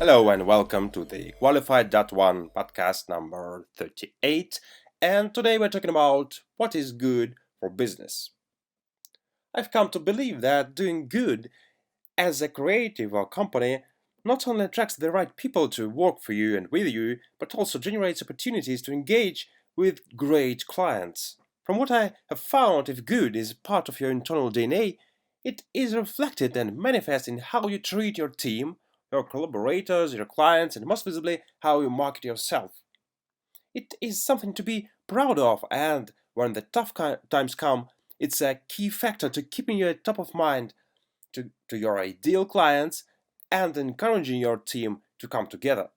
Hello and welcome to the Qualified.One podcast number 38. And today we're talking about what is good for business. I've come to believe that doing good as a creative or company not only attracts the right people to work for you and with you, but also generates opportunities to engage with great clients. From what I have found, if good is part of your internal DNA, it is reflected and manifests in how you treat your team, your collaborators, your clients, and most visibly, how you market yourself. It is something to be proud of, and when the tough times come, it's a key factor to keeping you at top of mind to your ideal clients and encouraging your team to come together.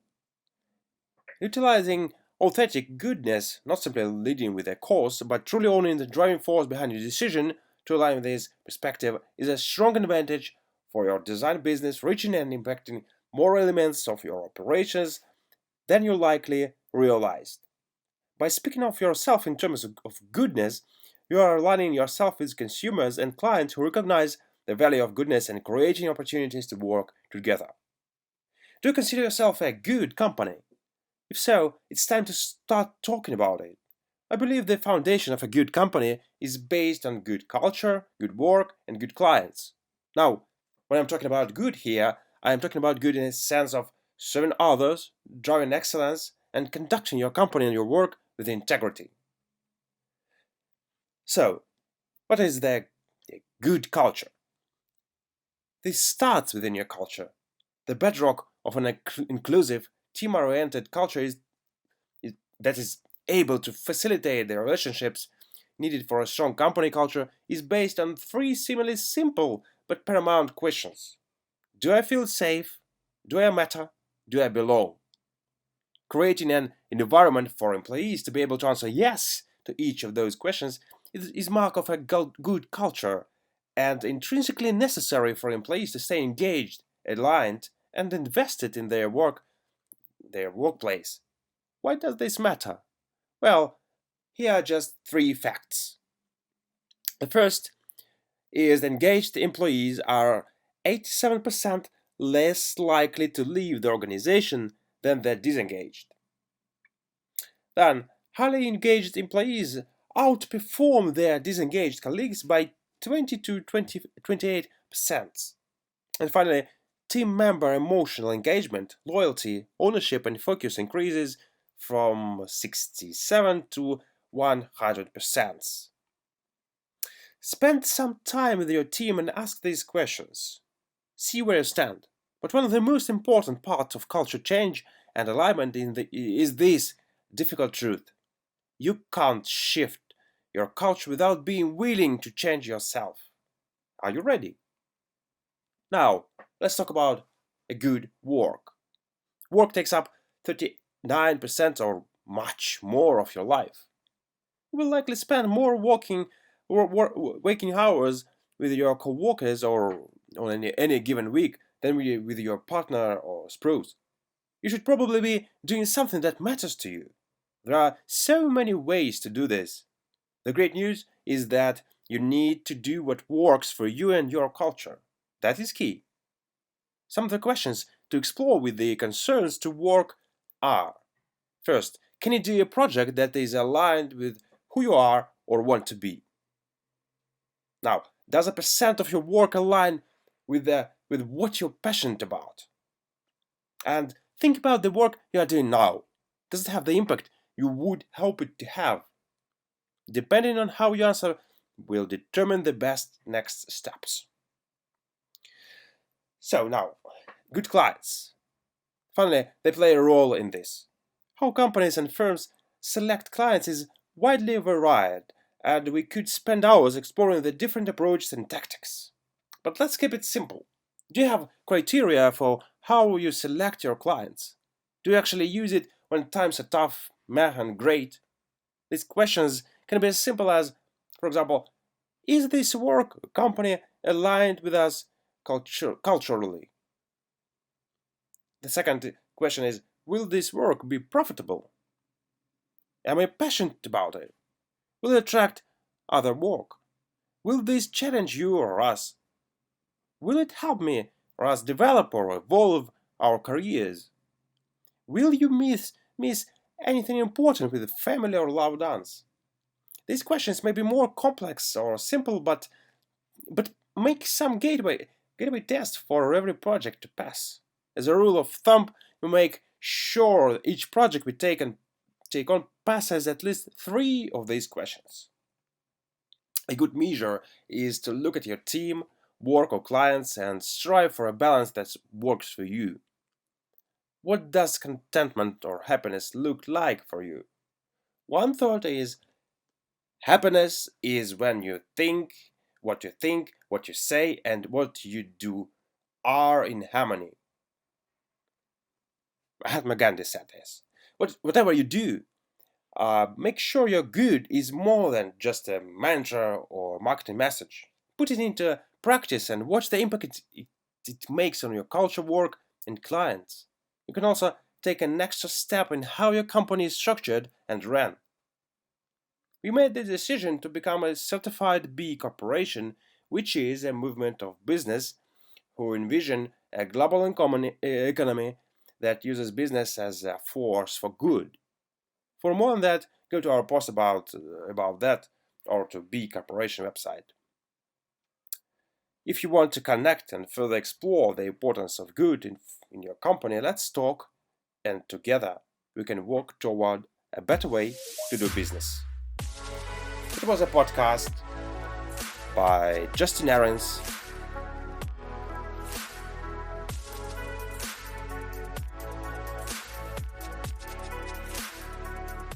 Utilizing authentic goodness, not simply leading with a cause, but truly owning the driving force behind your decision to align with this perspective is a strong advantage for your design business, reaching and impacting more elements of your operations than you likely realized. By speaking of yourself in terms of goodness, you are aligning yourself with consumers and clients who recognize the value of goodness and creating opportunities to work together. Do you consider yourself a good company? If so, it's time to start talking about it. I believe the foundation of a good company is based on good culture, good work, and good clients. Now, when I'm talking about good here, I am talking about good in a sense of serving others, driving excellence, and conducting your company and your work with integrity. So, what is the good culture? This starts within your culture. The bedrock of an inclusive, team-oriented culture that is able to facilitate the relationships needed for a strong company culture is based on three seemingly simple but paramount questions. Do I feel safe? Do I matter? Do I belong? Creating an environment for employees to be able to answer yes to each of those questions is mark of a good culture and intrinsically necessary for employees to stay engaged, aligned, and invested in their workplace. Why does this matter? Well, here are just three facts. The first is engaged employees are 87% less likely to leave the organization than the disengaged. Then, highly engaged employees outperform their disengaged colleagues by 20 to 28%. And finally, team member emotional engagement, loyalty, ownership, and focus increases from 67 to 100%. Spend some time with your team and ask these questions. See where you stand. But one of the most important parts of culture change and alignment is this difficult truth. You can't shift your culture without being willing to change yourself. Are you ready? Now, let's talk about a good work. Work takes up 39% or much more of your life. You will likely spend more waking hours with your coworkers or on any given week than with your partner or spouse. You should probably be doing something that matters to you. There are so many ways to do this. The great news is that you need to do what works for you and your culture. That is key. Some of the questions to explore with the concerns to work are: first, can you do a project that is aligned with who you are or want to be? Now, does a percent of your work align with what you're passionate about? And think about the work you are doing now. Does it have the impact you would hope it to have? Depending on how you answer will determine the best next steps. So now, good clients. Finally, they play a role in this. How companies and firms select clients is widely varied, and we could spend hours exploring the different approaches and tactics. But let's keep it simple. Do you have criteria for how you select your clients? Do you actually use it when times are tough, meh, and great? These questions can be as simple as, for example, is this work company aligned with us culturally? The second question is, will this work be profitable? Am I passionate about it? Will it attract other work? Will this challenge you or us? Will it help me or us develop or evolve our careers? Will you miss anything important with family or loved ones? These questions may be more complex or simple, but make some gateway test for every project to pass. As a rule of thumb, we make sure each project we take on passes at least 3 of these questions. A good measure is to look at your team, work, or clients and strive for a balance that works for you. What does contentment or happiness look like for you? One thought is happiness is when think, what you say, and what you do are in harmony. Mahatma Gandhi said this. Whatever you do, make sure your good is more than just a mantra or marketing message. Put it into practice and watch the impact it makes on your culture, work, and clients. You can also take an extra step in how your company is structured and ran. We made the decision to become a certified B corporation, which is a movement of business who envision a global economy that uses business as a force for good. For more on that, go to our post about that or to B Corporation website. If you want to connect and further explore the importance of good in your company, let's talk, and together we can work toward a better way to do business. It was a podcast by Justin Ahrens